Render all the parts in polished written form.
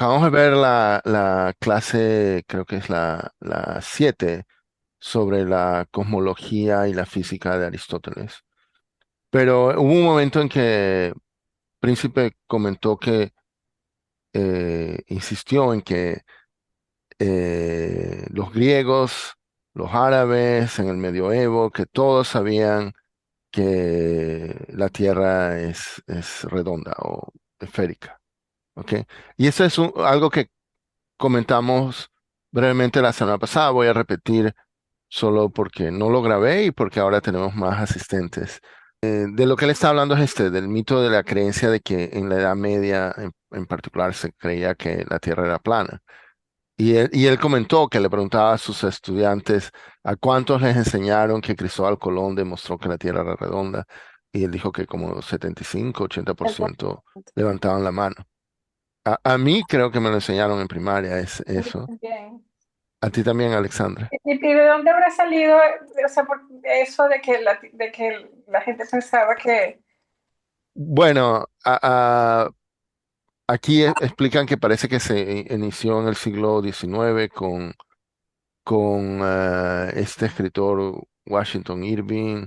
Acabamos de ver la clase, creo que es la 7, sobre la cosmología y la física de Aristóteles. Pero hubo un momento en que Príncipe comentó que insistió en que los griegos, los árabes en el medioevo, que todos sabían que la Tierra es redonda o esférica. ¿Ok? Y eso es algo que comentamos brevemente la semana pasada. Voy a repetir solo porque no lo grabé y porque ahora tenemos más asistentes. De lo que él está hablando es del mito de la creencia de que en la Edad Media en particular se creía que la Tierra era plana. Y él comentó que le preguntaba a sus estudiantes a cuántos les enseñaron que Cristóbal Colón demostró que la Tierra era redonda. Y él dijo que como 75, 80% levantaban la mano. A mí creo que me lo enseñaron en primaria, es eso. Bien. A ti también, Alexandra. ¿Y de dónde habrá salido, o sea, eso de que la gente pensaba que... Bueno, aquí explican que parece que se inició en el siglo XIX con este escritor Washington Irving,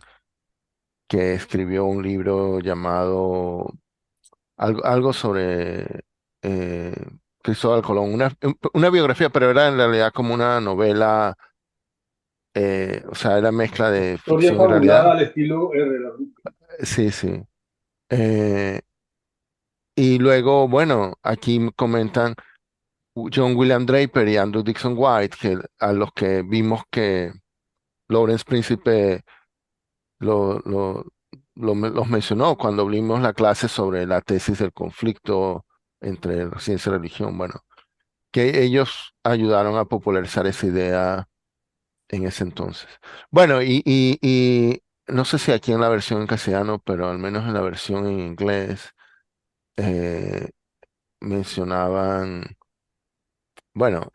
que escribió un libro llamado algo sobre eh, Cristóbal Colón, una biografía, pero era en realidad como una novela, o sea, era mezcla de Historia ficción y realidad. fabulada al estilo R. Sí, sí. Eh, y luego, bueno, aquí comentan John William Draper y Andrew Dixon White, que a los que vimos que Lawrence Príncipe lo, lo- los mencionó cuando vimos la clase sobre la tesis del conflicto entre ciencia y religión. Bueno, que ellos ayudaron a popularizar esa idea en ese entonces. Bueno, y no sé si aquí en la versión en castellano, pero al menos en la versión en inglés, eh, mencionaban, bueno,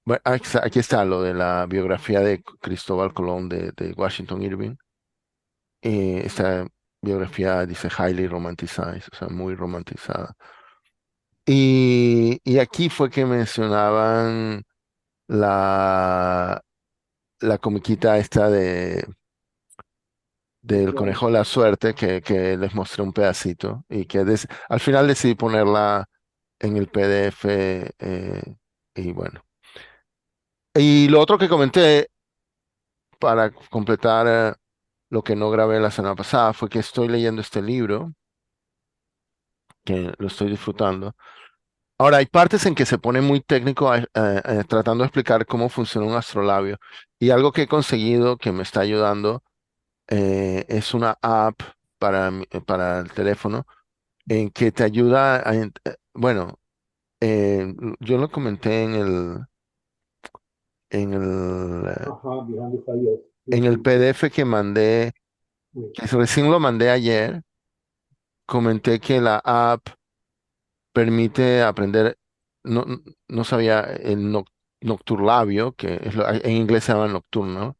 bueno, aquí está lo de la biografía de Cristóbal Colón de Washington Irving. Esta biografía dice highly romanticized, o sea, muy romantizada. Y aquí fue que mencionaban la, la comiquita esta del Ficción. conejo de la suerte, que les mostré un pedacito y que al final decidí ponerla en el PDF. Y bueno. Y lo otro que comenté para completar lo que no grabé la semana pasada fue que estoy leyendo este libro, que lo estoy disfrutando. Ahora, hay partes en que se pone muy técnico tratando de explicar cómo funciona un astrolabio. Y algo que he conseguido que me está ayudando es una app para el teléfono en que te ayuda bueno, yo lo comenté en Ajá, Behind the Fire. Sí, en el sí. PDF que mandé, Sí. que recién lo mandé ayer. Comenté que la app permite aprender, no, no sabía el nocturlabio, que en inglés se llama nocturno,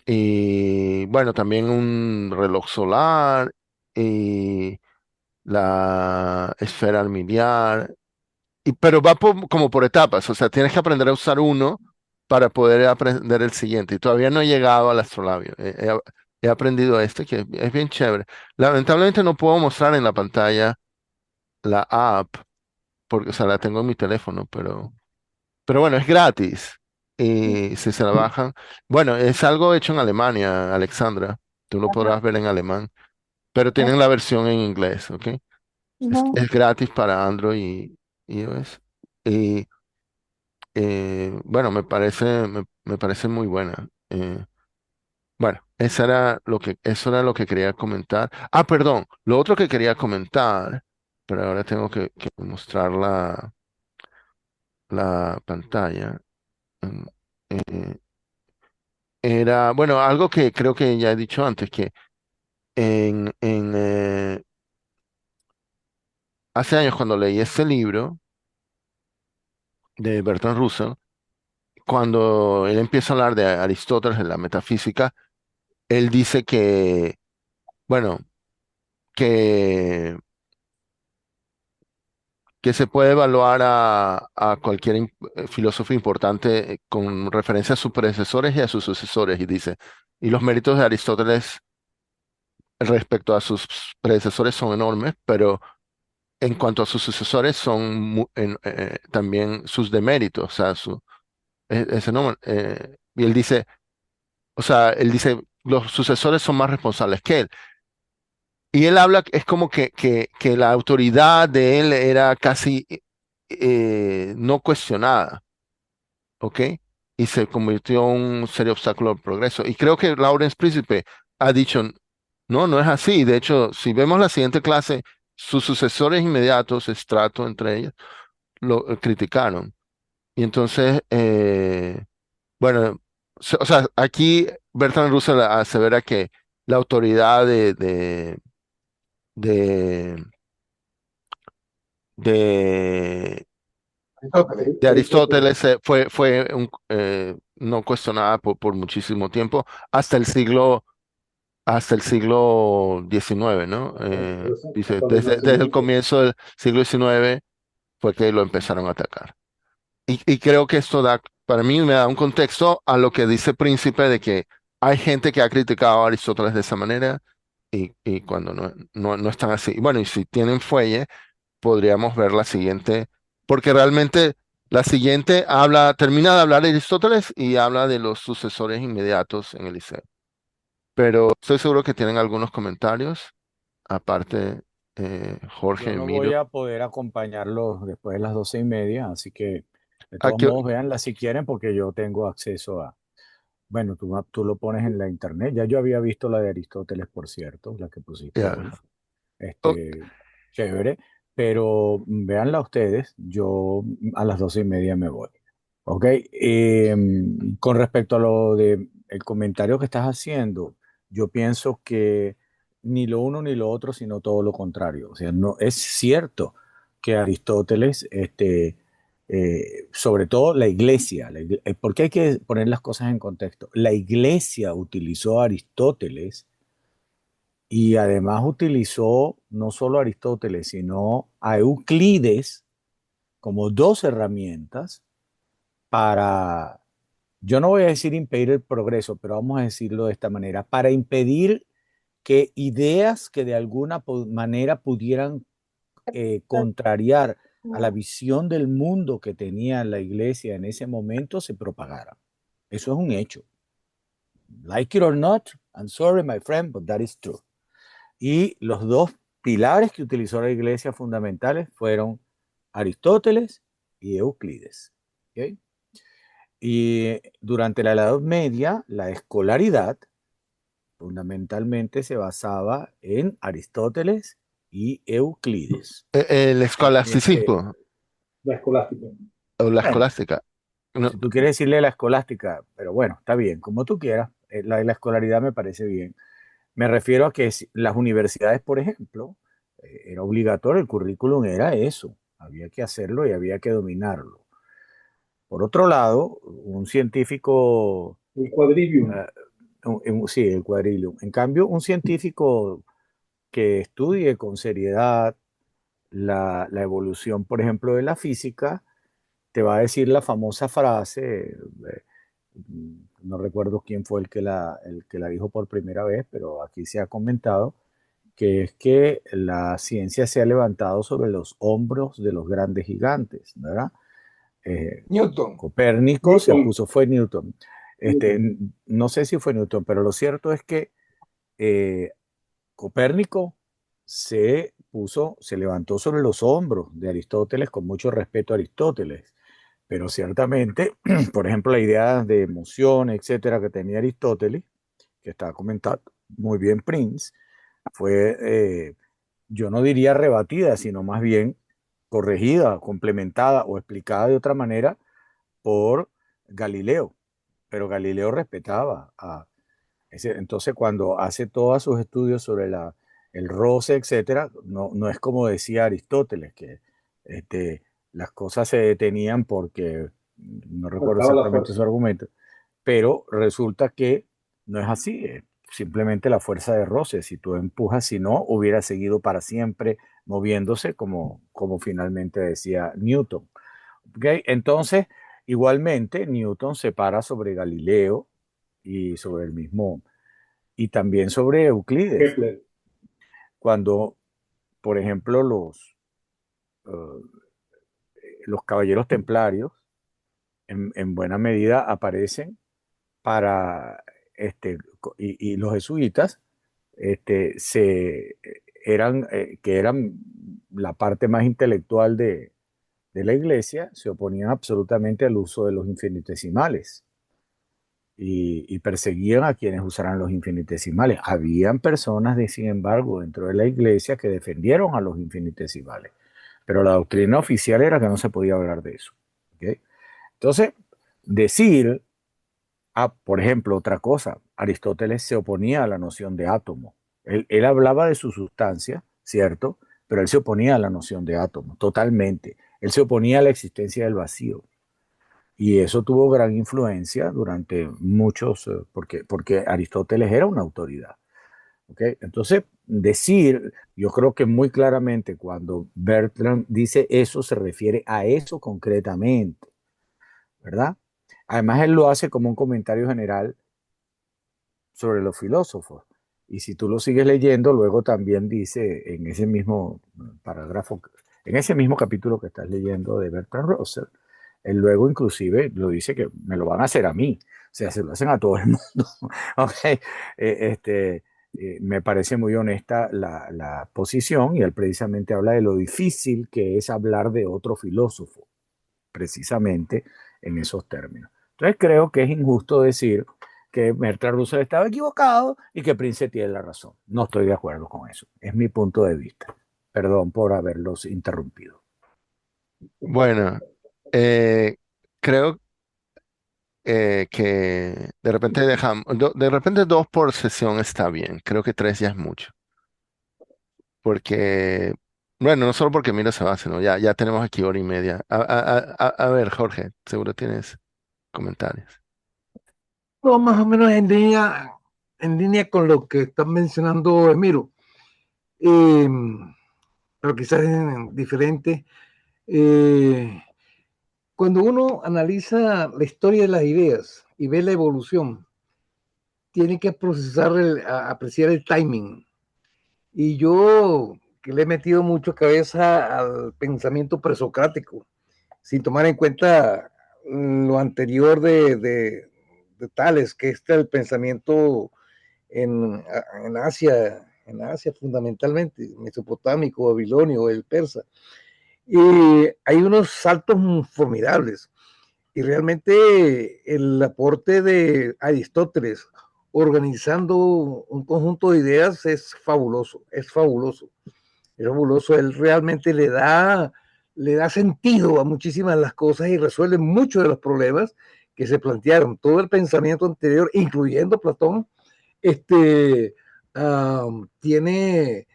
y bueno, también un reloj solar y la esfera miliar, pero va como por etapas, o sea, tienes que aprender a usar uno para poder aprender el siguiente, y todavía no he llegado al astrolabio. He aprendido este, que es bien chévere. Lamentablemente no puedo mostrar en la pantalla la app, porque, o sea, la tengo en mi teléfono, pero bueno, es gratis. Y si se la bajan, bueno, es algo hecho en Alemania, Alexandra. Tú lo Ajá. podrás ver en alemán, pero tienen la versión en inglés, ¿ok? Ujú. Es gratis para Android y iOS. Y bueno, me parece muy buena. Bueno, eso era lo que quería comentar. Ah, perdón, lo otro que quería comentar, pero ahora tengo que mostrar la pantalla. mm, eh, Era, bueno, algo que creo que ya he dicho antes, que hace años cuando leí este libro de Bertrand Russell, cuando él empieza a hablar de Aristóteles, de la metafísica, él dice que, bueno, que, que se puede evaluar a cualquier filósofo importante con referencia a sus predecesores y a sus sucesores, y dice, y los méritos de Aristóteles respecto a sus predecesores son enormes, pero en cuanto a sus sucesores son también sus deméritos, o sea, es enorme. Y él dice, o sea, él dice, los sucesores son más responsables que él. Y él habla, es como que la autoridad de él era casi no cuestionada, ¿ok? Y se convirtió en un serio obstáculo al progreso. Y creo que Lawrence Príncipe ha dicho, no, no es así. De hecho, si vemos la siguiente clase, sus sucesores inmediatos, Estrato entre ellos, lo criticaron. Y entonces, bueno, o sea, aquí Bertrand Russell asevera que la autoridad de, de, de Aristóteles no cuestionada por muchísimo tiempo, hasta el siglo XIX, ¿no? Dice, Hasta el desde el Renacimiento. comienzo del siglo XIX fue que lo empezaron a atacar. Y creo que esto da, para mí me da un contexto a lo que dice Príncipe de que hay gente que ha criticado a Aristóteles de esa manera y cuando no están así. Y bueno, y si tienen fuelle, podríamos ver la siguiente, porque realmente la siguiente termina de hablar de Aristóteles y habla de los sucesores inmediatos en el Liceo. Pero estoy seguro que tienen algunos comentarios, aparte Yo Jorge, no voy Emilio. a poder acompañarlos después de las 12:30, así que de ¿A todos qué- modos véanla si quieren porque yo tengo acceso a, bueno, tú lo pones en la internet. Ya yo había visto la de Aristóteles, por cierto, la que pusiste ya. hoy. O- Chévere, pero véanla ustedes, yo a las 12:30 me voy. ¿Ok? Con respecto a lo de el comentario que estás haciendo, yo pienso que ni lo uno ni lo otro, sino todo lo contrario. O sea, no es cierto que Aristóteles, sobre todo la iglesia, porque hay que poner las cosas en contexto. La iglesia utilizó a Aristóteles y además utilizó no solo a Aristóteles, sino a Euclides como dos herramientas para, yo no voy a decir impedir el progreso, pero vamos a decirlo de esta manera, para impedir que ideas que de alguna manera pudieran contrariar a la visión del mundo que tenía la iglesia en ese momento se propagaran. Eso es un hecho. Like it or not, I'm sorry, my friend, but that is true. Y los dos pilares que utilizó la iglesia fundamentales fueron Aristóteles y Euclides. ¿Okay? Y durante la Edad Media, la escolaridad fundamentalmente se basaba en Aristóteles y Euclides. El Este, escolasticismo La escolástica. o la bueno, escolástica. No, si tú quieres decirle la escolástica, pero bueno, está bien, como tú quieras, la escolaridad me parece bien. Me refiero a que las universidades, por ejemplo, era obligatorio, el currículum era eso, había que hacerlo y había que dominarlo. Por otro lado, un científico, El quadrivium. eh, sí, el cuadrilum. En cambio, un científico que estudie con seriedad la evolución, por ejemplo, de la física, te va a decir la famosa frase, no recuerdo quién fue el que la dijo por primera vez, pero aquí se ha comentado, que es que la ciencia se ha levantado sobre los hombros de los grandes gigantes, ¿verdad? Newton. Copérnico se Newton. puso, fue Newton. Newton. No sé si fue Newton, pero lo cierto es que eh, Copérnico se levantó sobre los hombros de Aristóteles con mucho respeto a Aristóteles, pero ciertamente, por ejemplo, la idea de emoción, etcétera, que tenía Aristóteles, que estaba comentando muy bien Prince, fue, yo no diría rebatida, sino más bien corregida, complementada o explicada de otra manera por Galileo. Pero Galileo respetaba a ese. Entonces, cuando hace todos sus estudios sobre el roce, etcétera, no es como decía Aristóteles, que este, las cosas se detenían porque, no recuerdo Faltaba la exactamente fuerza. su argumento, pero resulta que no es así. simplemente la fuerza de roce. Si tú empujas, si no, hubiera seguido para siempre moviéndose como finalmente decía Newton. ¿Okay? Entonces, igualmente, Newton se para sobre Galileo y sobre el mismo, y también sobre Euclides. Kepler. Cuando, por ejemplo, los caballeros templarios en buena medida aparecen para, y los jesuitas, que eran la parte más intelectual de la iglesia, se oponían absolutamente al uso de los infinitesimales y perseguían a quienes usaran los infinitesimales. Habían personas, sin embargo, dentro de la iglesia que defendieron a los infinitesimales, pero la doctrina oficial era que no se podía hablar de eso. ¿Okay? Entonces, decir, por ejemplo, otra cosa, Aristóteles se oponía a la noción de átomo. Él hablaba de su sustancia, ¿cierto? Pero él se oponía a la noción de átomo, totalmente. Él se oponía a la existencia del vacío. Y eso tuvo gran influencia durante muchos, porque Aristóteles era una autoridad. ¿Okay? Entonces, yo creo que muy claramente cuando Bertrand dice eso, se refiere a eso concretamente, ¿verdad? Además, él lo hace como un comentario general sobre los filósofos. Y si tú lo sigues leyendo, luego también dice en ese mismo parágrafo, en ese mismo capítulo que estás leyendo de Bertrand Russell, él luego inclusive lo dice que me lo van a hacer a mí, o sea, se lo hacen a todo el mundo. Okay. Me parece muy honesta la posición y él precisamente habla de lo difícil que es hablar de otro filósofo, precisamente en esos términos. Entonces creo que es injusto decir que Bertrand Russell estaba equivocado y que Prince tiene la razón. No estoy de acuerdo con eso. Es mi punto de vista. Perdón por haberlos interrumpido. Bueno, creo que de repente de repente dos por sesión está bien. Creo que tres ya es mucho. Porque, bueno, no solo porque Miro se va, sino ya tenemos aquí hora y media. A ver, Jorge, seguro tienes comentarios. No, más o menos en línea con lo que está mencionando Emiro, eh, pero quizás es diferente. Cuando uno analiza la historia de las ideas y ve la evolución, tiene que procesar, apreciar el timing. Y yo, que le he metido mucho cabeza al pensamiento presocrático, sin tomar en cuenta lo anterior de Tales, que es el pensamiento en Asia fundamentalmente, mesopotámico, babilonio, el persa. Y hay unos saltos formidables. Y realmente el aporte de Aristóteles organizando un conjunto de ideas es fabuloso, es fabuloso, es fabuloso. Él realmente le da sentido a muchísimas de las cosas y resuelve muchos de los problemas que se plantearon. Todo el pensamiento anterior, incluyendo Platón, tiene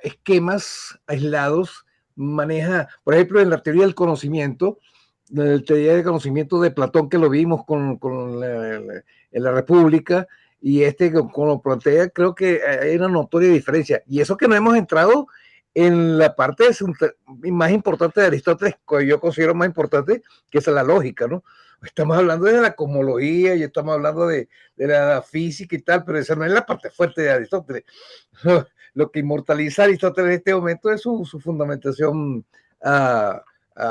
esquemas aislados, maneja, por ejemplo, en la teoría del conocimiento, de Platón, que lo vimos en la República, y con lo plantea, creo que hay una notoria diferencia. Y eso que no hemos entrado en la parte más importante de Aristóteles, que yo considero más importante, que es la lógica, ¿no? Estamos hablando de la cosmología y estamos hablando de la física y tal, pero esa no es la parte fuerte de Aristóteles. Lo que inmortaliza a Aristóteles en este momento es su fundamentación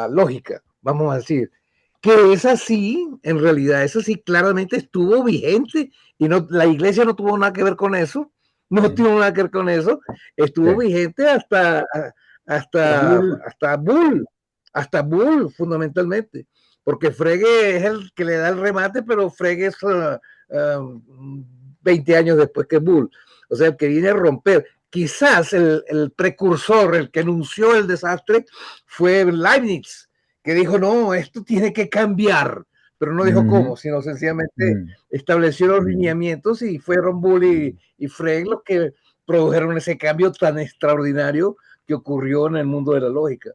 lógica, vamos a decir. Que es así, en realidad, eso sí claramente estuvo vigente y no, la iglesia no tuvo nada que ver con eso, no tuvo nada que ver con eso, estuvo vigente hasta Bull, fundamentalmente, porque Frege es el que le da el remate, pero Frege es 20 años después que Bull, o sea, el que viene a romper. Quizás el precursor, el que anunció el desastre, fue Leibniz, que dijo, no, esto tiene que cambiar, pero no dijo cómo, sino sencillamente estableció los lineamientos y fueron Bull y Frege los que produjeron ese cambio tan extraordinario que ocurrió en el mundo de la lógica.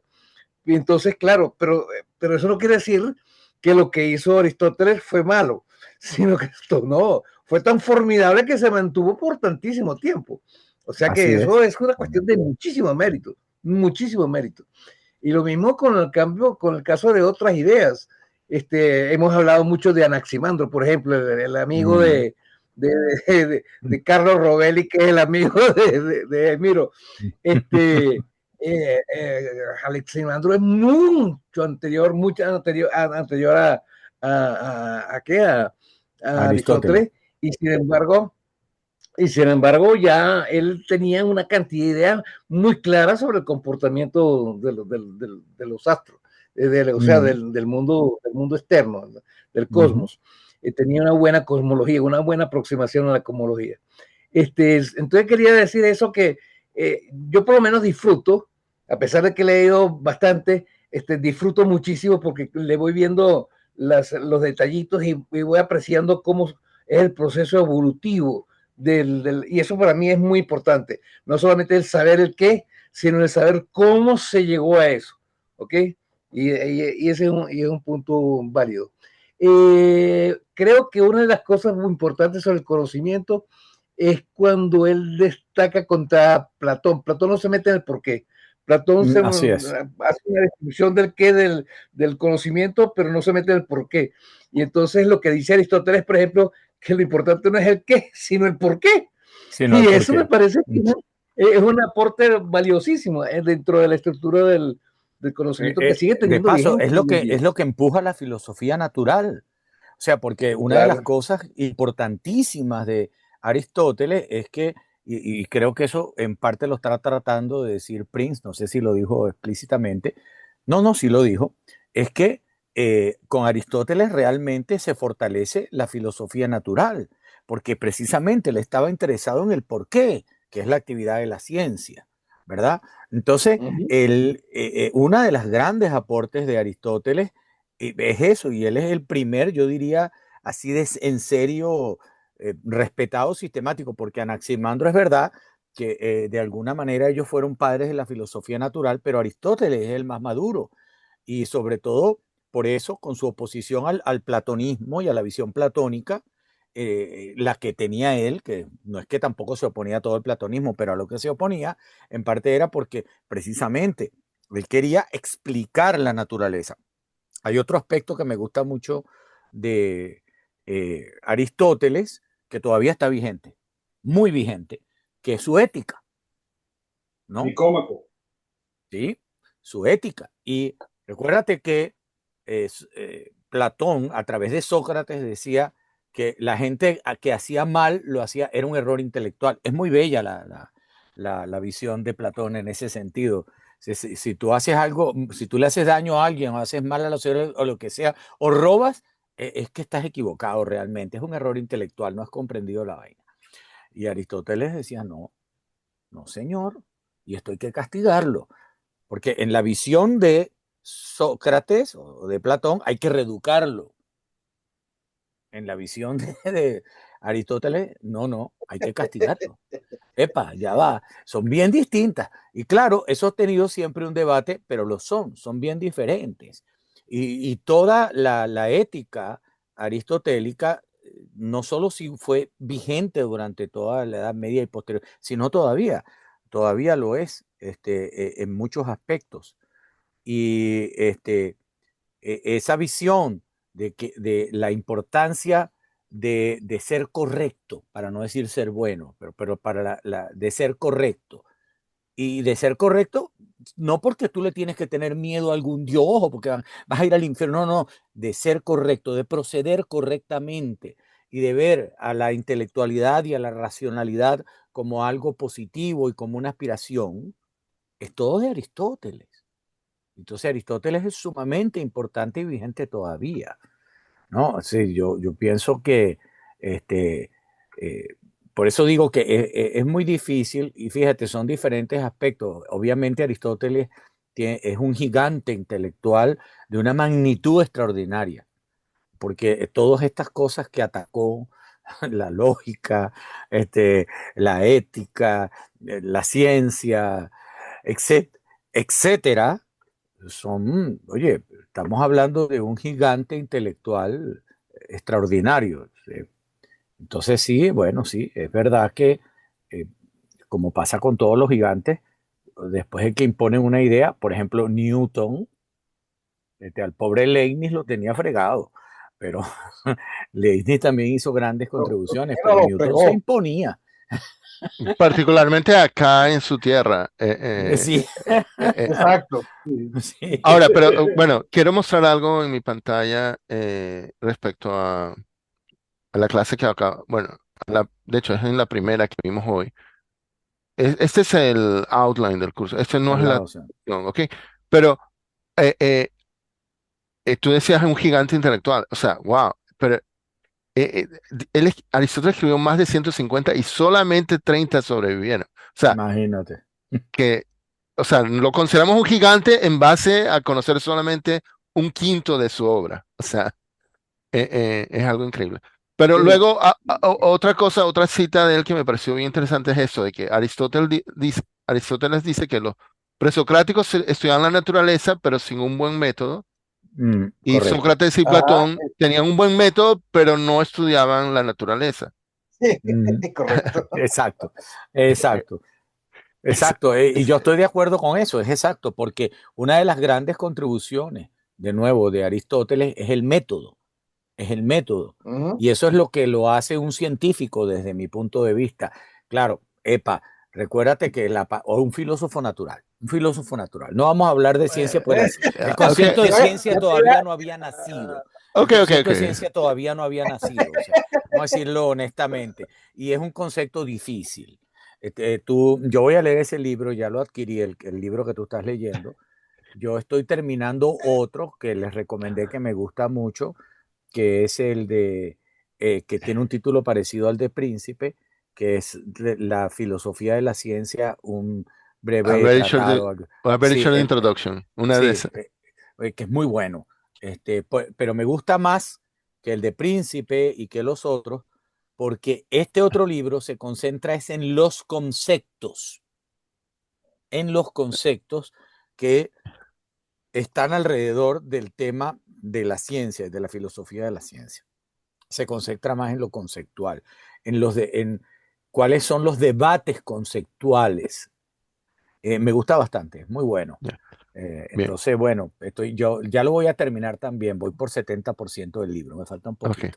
Y entonces, claro, pero eso no quiere decir que lo que hizo Aristóteles fue malo, sino que esto no, fue tan formidable que se mantuvo por tantísimo tiempo. O sea que eso es una cuestión de muchísimo mérito, muchísimo mérito. Y lo mismo con el cambio, con el caso de otras ideas. Hemos hablado mucho de Anaximandro, por ejemplo, el amigo de Carlos Rovelli, que es el amigo de Miro. Anaximandro es mucho anterior a Aristóteles, y sin embargo, ya él tenía una cantidad de ideas muy claras sobre el comportamiento de los astros, o sea, del mundo externo, del cosmos. Tenía una buena cosmología, una buena aproximación a la cosmología. Entonces quería decir eso, que yo por lo menos disfruto, a pesar de que he leído bastante, disfruto muchísimo porque le voy viendo los detallitos y voy apreciando cómo es el proceso evolutivo y eso para mí es muy importante. No solamente el saber el qué, sino el saber cómo se llegó a eso. ¿Ok? Y ese es un punto válido. Creo que una de las cosas muy importantes sobre el conocimiento es cuando él destaca contra Platón. Platón no se mete en el por qué. Platón hace una descripción del qué del conocimiento, pero no se mete en el por qué. Y entonces lo que dice Aristóteles, por ejemplo, que lo importante no es el qué, sino el por qué. Y eso me parece que es un aporte valiosísimo dentro de la estructura del conocimiento que sigue teniendo. De paso, es lo que empuja la filosofía natural. O sea, porque una de las cosas importantísimas de Aristóteles es que, y creo que eso en parte lo está tratando de decir Prince, no sé si lo dijo explícitamente, no, sí lo dijo, es que con Aristóteles realmente se fortalece la filosofía natural, porque precisamente él estaba interesado en el porqué, que es la actividad de la ciencia, ¿verdad? Entonces, una de las grandes aportes de Aristóteles es eso, y él es el primer, yo diría, así en serio, respetado, sistemático, porque Anaximandro es verdad que de alguna manera ellos fueron padres de la filosofía natural, pero Aristóteles es el más maduro, y sobre todo por eso, con su oposición al platonismo y a la visión platónica, la que tenía él, que no es que tampoco se oponía a todo el platonismo, pero a lo que se oponía, en parte era porque precisamente él quería explicar la naturaleza. Hay otro aspecto que me gusta mucho de Aristóteles, que todavía está vigente, muy vigente, que es su ética, ¿no? Nicómaco. Sí, su ética. Y recuérdate que Platón, a través de Sócrates, decía que la gente que hacía mal lo hacía, era un error intelectual. Es muy bella la visión de Platón en ese sentido. Si tú haces algo, si tú le haces daño a alguien o haces mal a los seres o lo que sea, o robas, es que estás equivocado realmente. Es un error intelectual, no has comprendido la vaina. Y Aristóteles decía, no, señor, y esto hay que castigarlo. Porque en la visión de Sócrates o de Platón hay que reeducarlo. En la visión de Aristóteles, no, hay que castigarlo. Epa, ya va, son bien distintas. Y claro, eso ha tenido siempre un debate, pero son bien diferentes. Y toda la ética aristotélica no solo si fue vigente durante toda la Edad Media y posterior, sino todavía lo es en muchos aspectos. Y esa visión de la importancia de ser correcto, para no decir ser bueno, pero para de ser correcto. Y de ser correcto, no porque tú le tienes que tener miedo a algún dios o porque vas a ir al infierno, no, de ser correcto, de proceder correctamente y de ver a la intelectualidad y a la racionalidad como algo positivo y como una aspiración, es todo de Aristóteles. Entonces Aristóteles es sumamente importante y vigente todavía, ¿no? Sí, yo pienso que eh, por eso digo que es muy difícil y fíjate, son diferentes aspectos. Obviamente Aristóteles es un gigante intelectual de una magnitud extraordinaria, porque todas estas cosas que atacó, la lógica, la ética, la ciencia, etcétera, oye, estamos hablando de un gigante intelectual extraordinario. Entonces sí, bueno, sí, es verdad que eh, como pasa con todos los gigantes, después de que imponen una idea, por ejemplo, Newton, al pobre Leibniz lo tenía fregado, pero Leibniz también hizo grandes contribuciones, pero Lo Newton se pegó. imponía. Particularmente acá en su tierra. Sí, Exacto. Sí. sí. Ahora, pero bueno, quiero mostrar algo en mi pantalla respecto a la clase que acá, bueno, de hecho es en la primera que vimos hoy. Este es el outline del curso, este no es Al la, lado, o sea, no, ¿ok? Pero eh, eh, tú decías un gigante intelectual, o sea, wow, pero Aristóteles escribió más de 150 y solamente 30 sobrevivieron. O sea, imagínate. que, o sea, lo consideramos un gigante en base a conocer solamente un quinto de su obra. O sea, es algo increíble. Pero Sí. luego, otra cosa, otra cita de él que me pareció bien interesante es eso, de que Aristóteles dice que los presocráticos estudiaban la naturaleza, pero sin un buen método, y Correcto. Sócrates y Ajá. Platón tenían un buen método, pero no estudiaban la naturaleza. Sí, Mm, correcto. exacto, exacto. Es- Exacto, y yo estoy de acuerdo con eso, es exacto, porque una de las grandes contribuciones, de nuevo, de Aristóteles es el método, Ujú. y eso es lo que lo hace un científico desde mi punto de vista. Claro, epa, recuérdate que o un filósofo natural. No vamos a hablar de ciencia, pues el ok, concepto de ciencia Yo te iba- todavía no había nacido. El ok, ok, concepto ok. de ciencia todavía no había nacido, o sea, vamos a decirlo honestamente, y es un concepto difícil. Yo voy a leer ese libro, ya lo adquirí, el libro que tú estás leyendo. Yo estoy terminando otro que les recomendé que me gusta mucho, que es el que tiene un título parecido al de Príncipe, que es la filosofía de la ciencia, un A breve very short, tratado. a very Sí, short introduction. Una de sí, esas. que es muy bueno. Pero me gusta más que el de Príncipe y que los otros, porque este otro libro se concentra es en los conceptos que están alrededor del tema de la ciencia, de la filosofía de la ciencia. Se concentra más en lo conceptual, en cuáles son los debates conceptuales. Me gusta bastante, es muy bueno. Ya, bien, Entonces, bueno, yo ya lo voy a terminar también, voy por 70% del libro, me falta un ok. poquito.